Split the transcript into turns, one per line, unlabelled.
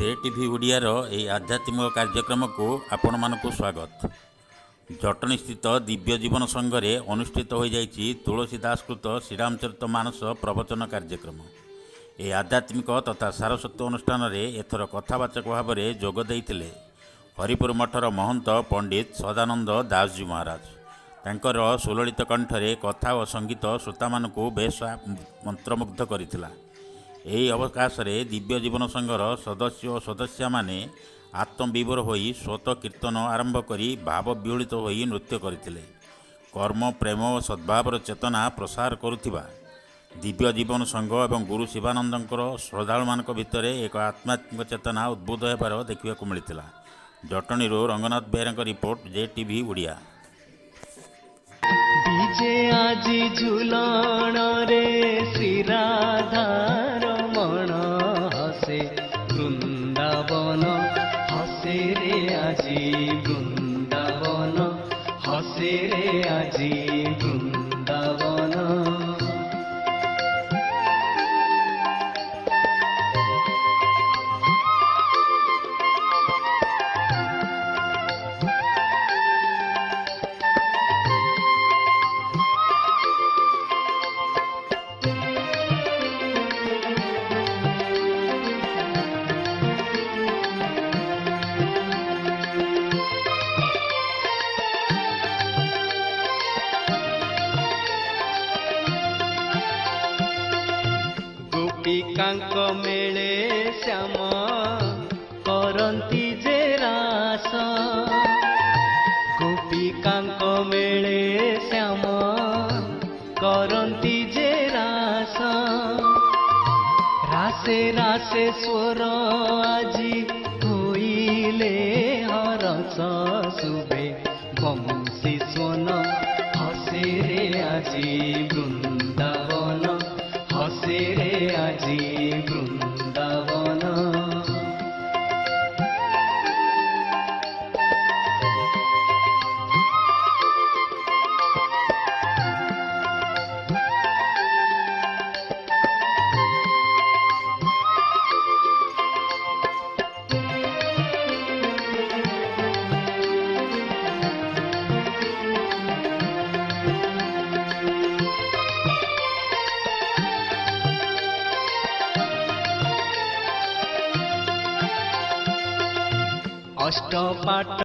JTV ଓଡ଼ିଆର ଏହି ଆଧ୍ୟାତ୍ମିକ କାର୍ଯ୍ୟକ୍ରମକୁ ଆପଣମାନଙ୍କୁ ସ୍ୱାଗତ। ଜଟଣୀସ୍ଥିତ ଦିବ୍ୟ ଜୀବନ ସଂଘରେ ଅନୁଷ୍ଠିତ ହୋଇଯାଇଛି ତୁଳସୀ ଦାସକୃତ ଶ୍ରୀରାମଚରିତ ମାନସ ପ୍ରବଚନ କାର୍ଯ୍ୟକ୍ରମ। ଏହି ଆଧ୍ୟାତ୍ମିକ ତଥା ସାରସ୍ୱତ ଅନୁଷ୍ଠାନରେ ଏଥର କଥାବାଚକ ଭାବରେ ଯୋଗ ଦେଇଥିଲେ ହରିପୁର ମଠର ମହନ୍ତ ପଣ୍ଡିତ ସଦାନନ୍ଦ ଦାସଜୀ ମହାରାଜ। ତାଙ୍କର ସୁଲଳିତ କଣ୍ଠରେ କଥା ଓ ସଙ୍ଗୀତ ଶ୍ରୋତାମାନଙ୍କୁ ବେଶ ମନ୍ତ୍ରମୁଗ୍ଧ କରିଥିଲା। ଏହି ଅବକାଶରେ ଦିବ୍ୟ ଜୀବନ ସଂଘର ସଦସ୍ୟ ଓ ସଦସ୍ୟାମାନେ ଆତ୍ମବିଭୋର ହୋଇ ସ୍ୱତ କୀର୍ତ୍ତନ ଆରମ୍ଭ କରି ଭାବ ବିହଳିତ ହୋଇ ନୃତ୍ୟ କରିଥିଲେ। କର୍ମ, ପ୍ରେମ ଓ ସଦ୍ଭାବର ଚେତନା ପ୍ରସାର କରୁଥିବା ଦିବ୍ୟ ଜୀବନ ସଂଘ ଏବଂ ଗୁରୁ ଶିବାନନ୍ଦଙ୍କର ଶ୍ରଦ୍ଧାଳୁମାନଙ୍କ ଭିତରେ ଏକ ଆଧ୍ୟାତ୍ମିକ ଚେତନା ଉଦ୍ଭୁତ ହେବାର ଦେଖିବାକୁ ମିଳିଥିଲା। ଜଟଣୀରୁ ରଙ୍ଗନାଥ ବେହେରାଙ୍କ ରିପୋର୍ଟ, JTV ଓଡ଼ିଆ।
ବିଜେ ଆଜି ଝୁଲଣରେ ଶ୍ରୀରାଧାର ମଣ ହସେ ବୃନ୍ଦାବନ, ହସେ ରେ ଆଜି ବୃନ୍ଦାବନ, ହସେ ରେ ଆଜି ବୃନ୍ଦାବନ। ଗୋପିକାଙ୍କ ମେଳେ ଶ୍ୟାମ କରନ୍ତି ଯେ ରାସ, ଗୋପିକାଙ୍କ ମେଳେ ଶ୍ୟାମ କରନ୍ତି ଯେ ରାସ। ରାସେ ରାସେ ସ୍ୱର ଆଜି ହୋଇଲେ ହରସ, ଶୁଭେ ବଂଶୀ ସ୍ୱନ, ହସେ ରେ ଆଜି ବୃନ୍ଦାବନ, ହସେ ରେ ଆଜି ବୃନ୍ଦାବନ। ଅଷ୍ଟପାଟ